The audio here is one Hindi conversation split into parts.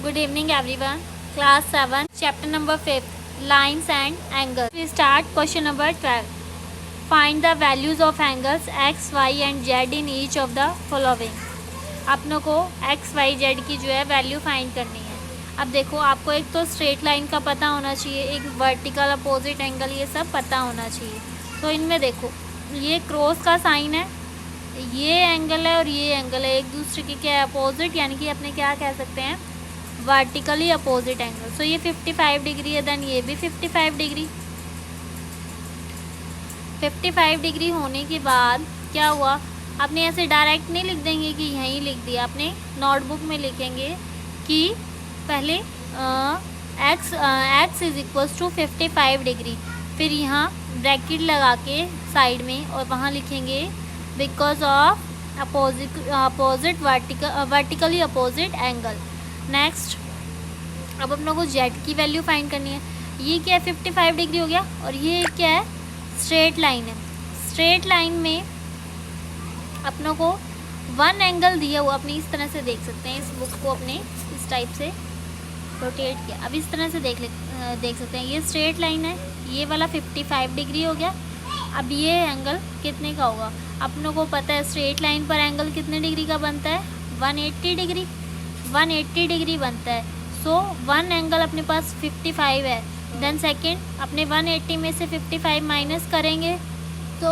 Good evening everyone. Class 7, chapter number 5, lines and angles. We start question number 12. Find the values of angles x, y and z in each of the following. अपनों को x, y, z की जो है वैल्यू फाइंड करनी है। अब देखो, आपको एक तो स्ट्रेट लाइन का पता होना चाहिए, एक वर्टिकल अपोजिट एंगल, ये सब पता होना चाहिए। तो इनमें देखो, ये क्रॉस का साइन है, ये एंगल है और ये एंगल है, एक दूसरे के क्या है, अपोजिट, यानी कि अपने क्या कह सकते हैं, वर्टिकली अपोजिट एंगल। सो ये 55 डिग्री है, देन ये भी 55 डिग्री। 55 डिग्री होने के बाद क्या हुआ, आपने ऐसे डायरेक्ट नहीं लिख देंगे कि यहीं लिख दिया, अपने नोटबुक में लिखेंगे कि पहले x is equals to 55 degree, फिर यहाँ ब्रैकेट लगा के साइड में और वहाँ लिखेंगे because of opposite vertically opposite angle. Next, अब हम लोग को जेड की वैल्यू फाइंड करनी है। ये क्या है, 55 डिग्री हो गया, और ये क्या है, स्ट्रेट लाइन है। स्ट्रेट लाइन में अपनों को वन एंगल दिया हुआ, अपनी इस तरह से देख सकते हैं, इस बुक को अपने इस टाइप से रोटेट किया, अब इस तरह से देख सकते हैं, ये स्ट्रेट लाइन है, ये वाला 55 डिग्री हो गया। अब ये एंगल कितने का होगा, अपनों को पता है स्ट्रेट लाइन पर एंगल कितने डिग्री का बनता है, 180 डिग्री, 180 डिग्री बनता है। सो वन एंगल अपने पास 55 है, देन सेकेंड अपने 180 में से 55 माइनस करेंगे तो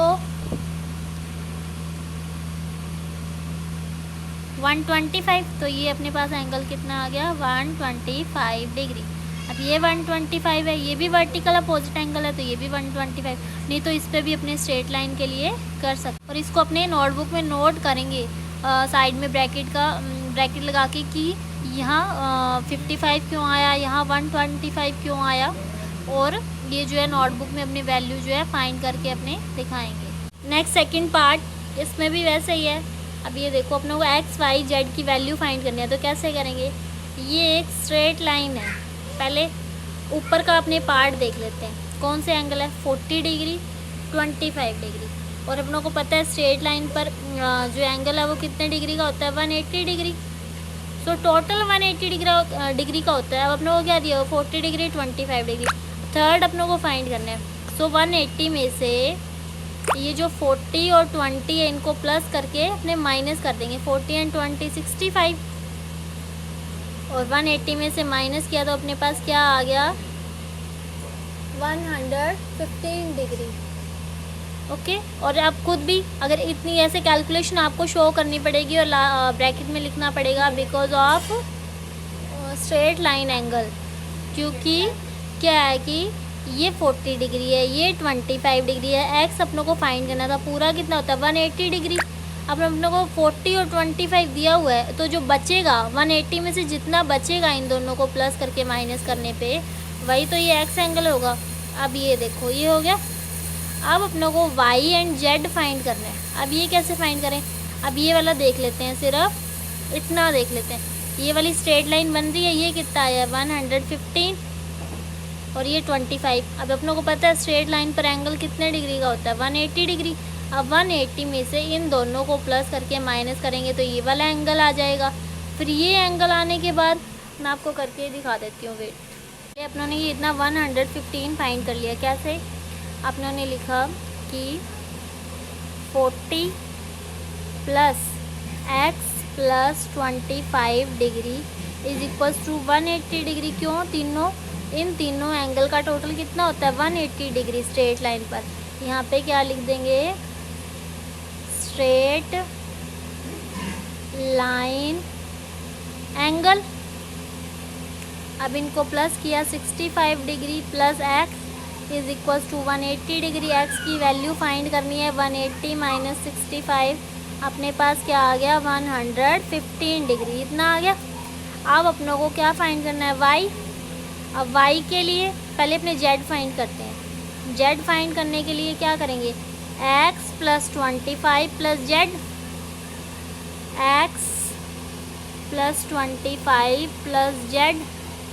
125, तो ये अपने पास एंगल कितना आ गया, 125 डिग्री। अब ये 125 है, ये भी वर्टिकल अपोजिट एंगल है, तो ये भी 125, नहीं तो इस पर भी अपने स्ट्रेट लाइन के लिए कर सकते। और इसको अपने नोटबुक में नोट करेंगे साइड में ब्रैकेट लगा के कि यहाँ 55 क्यों आया, यहाँ 125 क्यों आया, और ये जो है नोटबुक में अपनी वैल्यू जो है फाइंड करके अपने दिखाएंगे। नेक्स्ट सेकंड पार्ट, इसमें भी वैसे ही है। अब ये देखो, अपने को एक्स वाई जेड की वैल्यू फाइंड करनी है, तो कैसे करेंगे, ये एक स्ट्रेट लाइन है, पहले ऊपर का अपने पार्ट देख लेते हैं, कौन से एंगल है, 40 डिग्री, 25 डिग्री, और अपनों को पता है स्ट्रेट लाइन पर जो एंगल है वो कितने डिग्री का होता है, 180 डिग्री। सो टोटल 180 डिग्री का होता है। अब अपनों को क्या दिया हो, 40 डिग्री, 25 डिग्री, थर्ड अपनों को फाइंड करना है। सो 180 में से ये जो 40 और 20 है, इनको प्लस करके अपने माइनस कर देंगे, 40 एंड 20 65, और 180 में से माइनस किया तो अपने पास क्या आ गया, 115 डिग्री। ओके, और आप खुद भी अगर इतनी ऐसे कैलकुलेशन आपको शो करनी पड़ेगी और ब्रैकेट में लिखना पड़ेगा because of straight line angle, क्योंकि क्या है कि ये 40 डिग्री है, ये 25 डिग्री है, एक्स अपनों को फाइंड करना था, पूरा कितना होता है 180 डिग्री। अब अपनों को 40 और 25 दिया हुआ है, तो जो बचेगा 180 में से जितना बचेगा इन दोनों को प्लस करके माइनस करने पे, वही तो ये एक्स एंगल होगा। अब ये देखो, ये हो गया। अब अपनों को वाई एंड जेड फाइंड करना है। अब ये कैसे फाइंड करें, अब ये वाला देख लेते हैं, सिर्फ इतना देख लेते हैं, ये वाली स्ट्रेट लाइन बन रही है, ये कितना आया 115 और ये 25। अब अपनों को पता है स्ट्रेट लाइन पर एंगल कितने डिग्री का होता है, 180 डिग्री। अब 180 में से इन दोनों को प्लस करके माइनस करेंगे तो ये वाला एंगल आ जाएगा। फिर ये एंगल आने के बाद मैं आपको करके दिखा देती हूँ, वेट। ये अपनों ने ये इतना 115 फाइंड कर लिया, कैसे, अपनों ने लिखा कि 40 plus x plus 25 degree is equals to 180 degree. क्यों, इन तीनों एंगल का टोटल कितना होता है, 180 डिग्री स्ट्रेट लाइन पर। यहाँ पे क्या लिख देंगे, स्ट्रेट लाइन एंगल। अब इनको प्लस किया, 65 degree plus x is equals to 180 degree. x की वैल्यू फाइंड करनी है, 180 माइनस 65, अपने पास क्या आ गया, 115 डिग्री, इतना आ गया। अब अपनों को क्या फाइंड करना है, y। अब y के लिए पहले अपने z फाइंड करते हैं। z फाइंड करने के लिए क्या करेंगे, x plus 25 plus z, x plus 25 plus z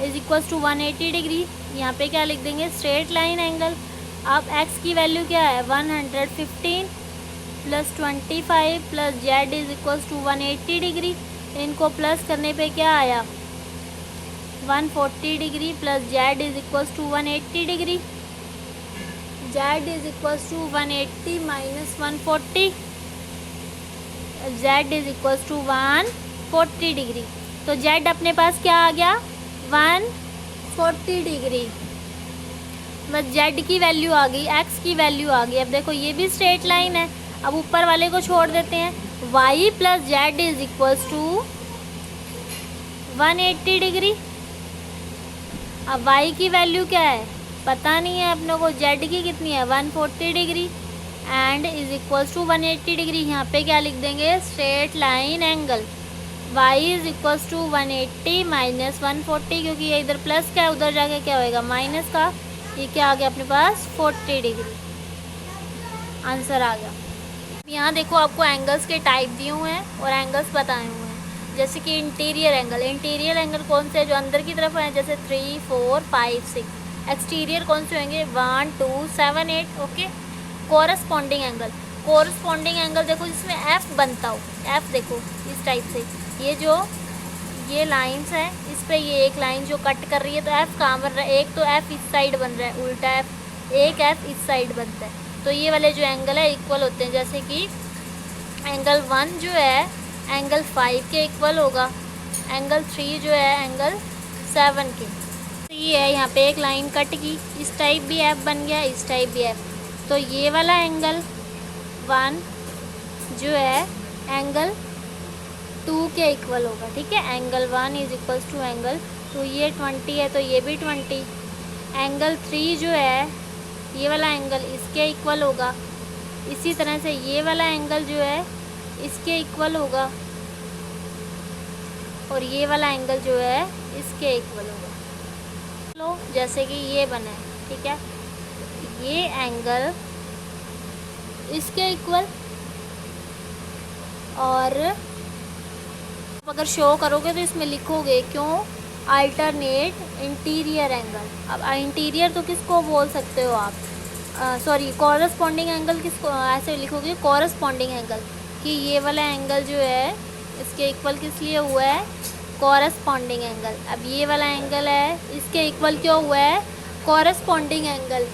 is equals to 180 degree. यहाँ पे क्या लिख देंगे, स्ट्रेट लाइन एंगल। अब x की वैल्यू क्या है, 115 plus 25 plus z is equals to 180 degree. इनको प्लस करने पे क्या आया, 140 degree plus Z is equals to 180 degree. Z is equals to 180 minus 140, Z is equals to 140 degree. तो जेड अपने पास क्या आ गया, 140 डिग्री। बस जेड की वैल्यू आ गई, एक्स की वैल्यू आ गई। अब देखो ये भी स्ट्रेट लाइन है, अब ऊपर वाले को छोड़ देते हैं। Y plus Z is equals to 180 degree. अब वाई की वैल्यू क्या है पता नहीं है अपनों को, जेड की कितनी है 140 degree and is equals to 180 degree. यहाँ पे क्या लिख देंगे, straight line angle y is equals to 180 minus 140, क्योंकि ये इधर प्लस का है उधर जाके क्या होएगा माइनस का। ये क्या आ गया अपने पास 40 डिग्री, आंसर आ गया। यहाँ देखो आपको एंगल्स के टाइप दिए हुए हैं और एंगल्स बताए हुए हैं, जैसे कि इंटीरियर एंगल। इंटीरियर एंगल कौन से है, जो अंदर की तरफ है, जैसे 3, 4, 5, 6। एक्सटीरियर कौन से होंगे, 1, 2, 7, 8। Okay. Corresponding angle, corresponding angle देखो जिसमें एफ बनता हो, एफ देखो इस टाइप से, ये लाइंस है, इस पे ये एक लाइन जो कट कर रही है, तो एफ कहाँ बन रहा है, एक तो एफ इस साइड बन रहा है उल्टा एफ, एक एफ इस साइड बनता है। तो ये वाले जो एंगल है इक्वल होते हैं, जैसे कि एंगल 1 जो है एंगल 5 के इक्वल होगा, एंगल 3 जो है एंगल 7 के। तो ये है यहाँ पे एक लाइन कट की, इस टाइप भी एफ बन गया, इस टाइप भी एफ। तो ये वाला एंगल 1 जो है एंगल 2 के इक्वल होगा, ठीक है। Angle 1 is equals to angle 2, ये 20 है तो ये भी 20। एंगल 3 जो है ये वाला एंगल इसके इक्वल होगा, इसी तरह से ये वाला एंगल जो है इसके इक्वल होगा और ये वाला एंगल जो है इसके इक्वल होगा। लो जैसे कि ये बना है, ठीक है, ये एंगल इसके इक्वल, और अगर शो करोगे तो इसमें लिखोगे क्यों, अल्टरनेट इंटीरियर एंगल। अब इंटीरियर तो किसको बोल सकते हो आप, सॉरी कॉरस्पॉन्डिंग एंगल किसको, ऐसे लिखोगे कॉरस्पॉन्डिंग एंगल, कि ये वाला एंगल जो है इसके इक्वल किस लिए हुआ है, कॉरस्पॉन्डिंग एंगल। अब ये वाला एंगल है इसके इक्वल क्यों हुआ है, कॉरस्पॉन्डिंग एंगल।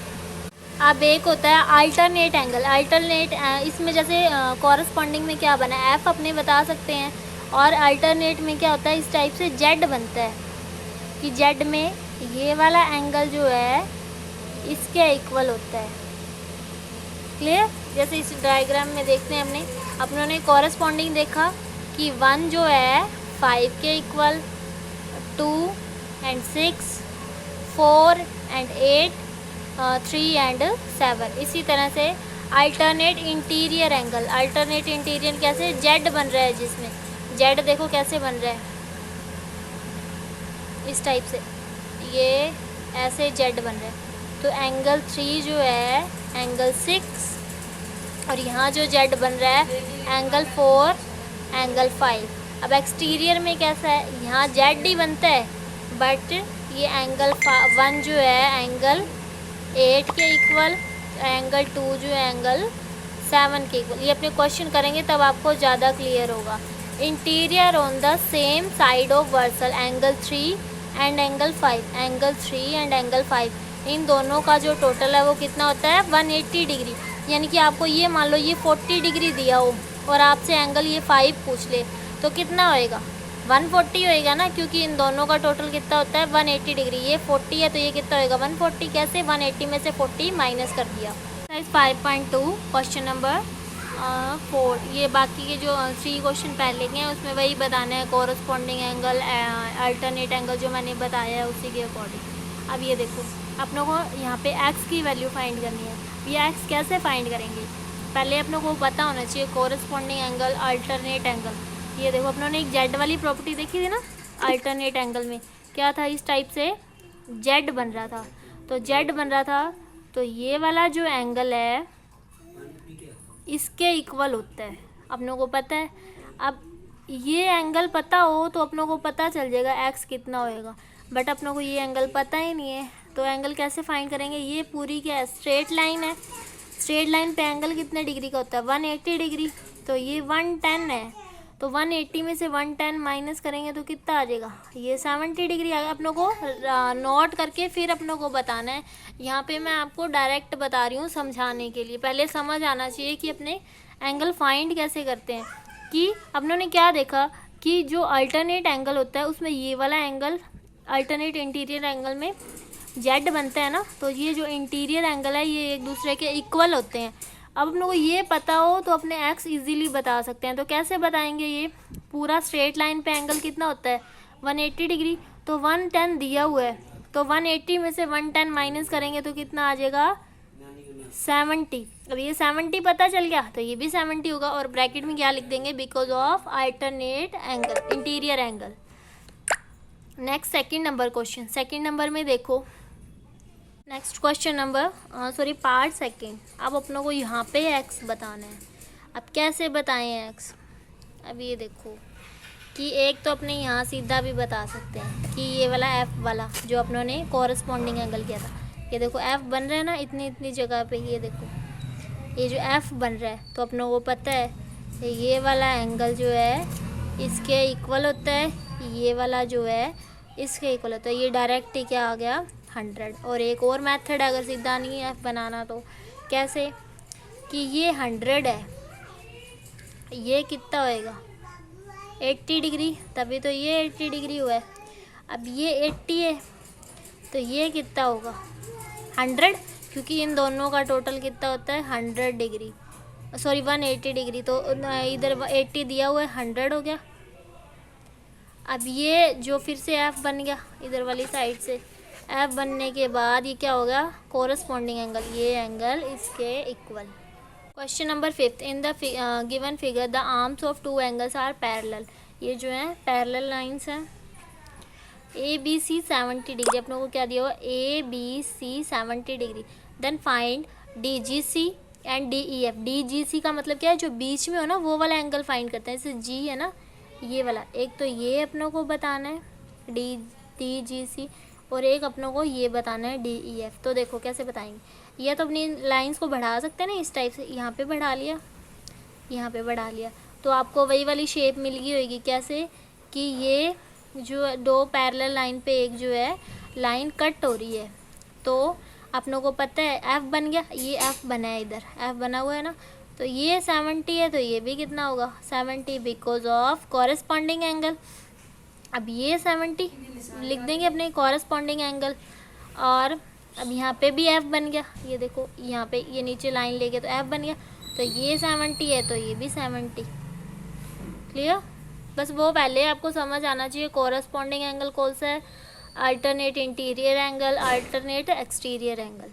अब एक होता है अल्टरनेट एंगल, अल्टरनेट इसमें जैसे कॉरस्पॉन्डिंग में क्या बना है एफ अपने बता सकते हैं, और अल्टरनेट में क्या होता है इस टाइप से जेड बनता है, कि जेड में ये वाला एंगल जो है इसके इक्वल होता है। क्लियर, जैसे इस डायग्राम में देखते हैं अपनों ने कॉरस्पॉन्डिंग देखा कि 1 जो है 5 के इक्वल, 2 एंड 6, 4 एंड 8, 3 एंड 7। इसी तरह से alternate interior angle, alternate interior कैसे, जेड बन रहा है, जिसमें जेड देखो कैसे बन रहा है इस टाइप से, ये ऐसे जेड बन रहा है। तो एंगल 3 जो है एंगल 6, और यहाँ जो जेड बन रहा है एंगल 4 एंगल 5। अब एक्सटीरियर में कैसा है, यहाँ जेड ही बनता है, बट ये एंगल 1 जो है एंगल 8 के इक्वल, एंगल 2 जो है एंगल 7 के इक्वल। ये अपने क्वेश्चन करेंगे तब आपको ज़्यादा क्लियर होगा। Interior on the same side of Vercel, angle 3 and angle 5, angle 3 and angle 5, इन दोनों का जो टोटल है वो कितना होता है 180 डिग्री। यानी कि आपको ये मान लो ये 40 डिग्री दिया हो और आपसे एंगल ये 5 पूछ ले तो कितना होएगा, 140 होएगा ना, क्योंकि इन दोनों का टोटल कितना होता है 180 डिग्री। ये 40 है तो ये कितना होएगा 140। कैसे, 180 में से 40 माइनस कर दिया। Exercise 5.2 question number 4। ये बाकी के जो 3 क्वेश्चन पहले के हैं उसमें वही बताना है, कॉरस्पॉन्डिंग एंगल, अल्टरनेट एंगल जो मैंने बताया है उसी के अकॉर्डिंग। अब ये देखो अपनों को यहाँ पे x की वैल्यू फाइंड करनी है। ये x कैसे फाइंड करेंगे, पहले अपनों को पता होना चाहिए कॉरस्पॉन्डिंग एंगल, अल्टरनेट एंगल। ये देखो अपनों ने एक जेड वाली प्रॉपर्टी देखी थी ना, अल्टरनेट एंगल में क्या था, इस टाइप से जेड बन रहा था। तो जेड बन रहा था तो ये वाला जो एंगल है इसके इक्वल होता है, अपनों को पता है। अब ये एंगल पता हो तो अपनों को पता चल जाएगा x कितना होएगा, बट अपनों को ये एंगल पता ही नहीं है तो एंगल कैसे फाइंड करेंगे। ये पूरी क्या है, स्ट्रेट लाइन है, स्ट्रेट लाइन पे एंगल कितने डिग्री का होता है 180 डिग्री, तो ये 110 है। तो 180 में से 110 माइनस करेंगे तो कितना आ जाएगा, ये 70 डिग्री आ गया। अपनों को नोट करके फिर अपनों को बताना है। यहाँ पे मैं आपको डायरेक्ट बता रही हूँ समझाने के लिए, पहले समझ आना चाहिए कि अपने एंगल फाइंड कैसे करते हैं। कि अपनों ने क्या देखा कि जो अल्टरनेट एंगल होता है उसमें ये वाला एंगल अल्टरनेट इंटीरियर एंगल में जेड बनता है ना, तो ये जो इंटीरियर एंगल है ये एक दूसरे के इक्वल होते हैं। अब अपनों को ये पता हो तो अपने एक्स इजीली बता सकते हैं। तो कैसे बताएंगे, ये पूरा स्ट्रेट लाइन पे एंगल कितना होता है 180 डिग्री, तो 110 दिया हुआ है, तो 180 में से 110 माइनस करेंगे तो कितना आ जाएगा 70। अब ये 70 पता चल गया तो ये भी 70 होगा, और ब्रैकेट में क्या लिख देंगे, because of alternate angle interior angle. Next second number question, second number में देखो, next question number part second. अब अपनों को यहाँ पे एक्स बताना है। अब कैसे बताएं एक्स, अब ये देखो कि एक तो अपने यहाँ सीधा भी बता सकते हैं कि ये वाला एफ वाला जो अपनों ने कॉरस्पॉन्डिंग एंगल किया था, ये देखो एफ बन रहा है ना इतनी इतनी जगह पे, ये देखो ये जो एफ बन रहा है, तो अपनों को पता है ये वाला एंगल जो है इसके इक्वल होता है, ये वाला जो है इसके इक्वल होता है। ये डायरेक्ट ही क्या आ गया 100। और एक और मेथड है अगर सीधा नहीं है एफ बनाना, तो कैसे कि ये 100 है, ये कितना होएगा 80 डिग्री, तभी तो ये 80 डिग्री हुआ है। अब ये 80 है तो ये कितना होगा 100, क्योंकि इन दोनों का टोटल कितना होता है 100 डिग्री, 180 डिग्री। तो इधर 80 दिया हुआ है, 100 हो गया। अब ये जो फिर से एफ बन गया इधर वाली साइड से, एफ बनने के बाद ये क्या होगा कोरस्पॉन्डिंग एंगल, ये एंगल इसके equal. Question number 5, in the given figure the arms of two angles are parallel. ये जो है पैरेलल लाइंस हैं, ए बी सी 70 डिग्री, अपनों को क्या दिया हुआ A B C 70 degree. Then find D G C and D E F. D G C का मतलब क्या है, जो बीच में हो ना वो वाला एंगल फाइंड करते हैं। जैसे जी है ना ये वाला, एक तो ये अपनों को बताना है डी जी सी, और एक अपनों को ये बताना है डी ई एफ। तो देखो कैसे बताएंगे, ये तो अपनी लाइंस को बढ़ा सकते हैं ना इस टाइप से, यहाँ पे बढ़ा लिया, यहाँ पे बढ़ा लिया, तो आपको वही वाली शेप मिल गई होगी। कैसे कि ये जो दो पैरेलल लाइन पे एक जो है लाइन कट हो रही है, तो अपनों को पता है एफ बन गया, ये एफ बना है, इधर एफ बना हुआ है ना, तो ये 70 है तो ये भी कितना होगा 70 बिकॉज ऑफ कॉरेस्पॉन्डिंग एंगल। अब ये 70 लिख देंगे अपने कॉरेस्पॉन्डिंग एंगल, और अब यहाँ पे भी एफ बन गया, ये देखो यहाँ पे ये नीचे लाइन लेके तो एफ बन गया, तो ये 70 है तो ये भी 70। क्लियर, बस वो पहले आपको समझ आना चाहिए कॉरेस्पॉन्डिंग एंगल कौन सा है, alternate interior angle, alternate exterior angle.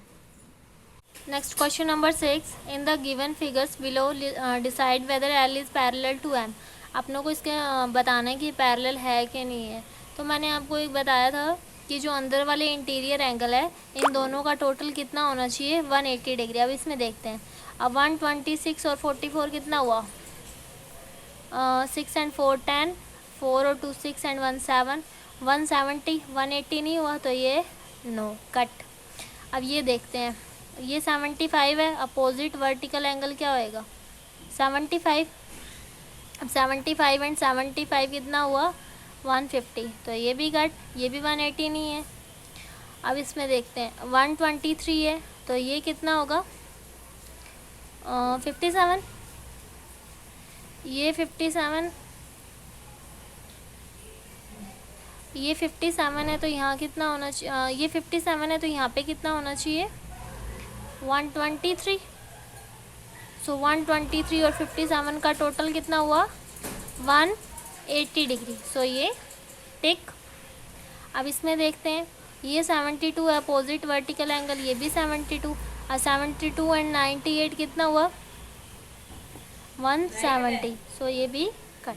Next question number 6, in the given figures below decide whether L is parallel to M. अपनों को इसके बताना है कि पैरेलल है कि नहीं है। तो मैंने आपको एक बताया था कि जो अंदर वाले इंटीरियर एंगल है इन दोनों का टोटल कितना होना चाहिए 180 डिग्री। अब इसमें देखते हैं, अब 126 और 44 कितना हुआ 6 एंड 4 10, 4 और 2 6 एंड 1 7, 170, 180 नहीं हुआ तो ये नो कट। अब ये देखते हैं, ये 75 है, अपोजिट वर्टिकल एंगल क्या होएगा 75। अब 75 एंड 75 कितना हुआ 150, तो ये भी कट, ये भी 180 नहीं है। अब इसमें देखते हैं 123 है तो ये कितना होगा 57, ये 57, ये 57 है तो यहाँ कितना होना चाहिए, ये 57 है तो यहाँ पे कितना होना चाहिए 123। सो 123 और 57 का टोटल कितना हुआ 180 डिग्री। सो ये टिक। अब इसमें देखते हैं, ये 72 है अपोजिट वर्टिकल एंगल, ये भी 72, और 72 एंड 98 कितना हुआ 170। सो ये भी कट।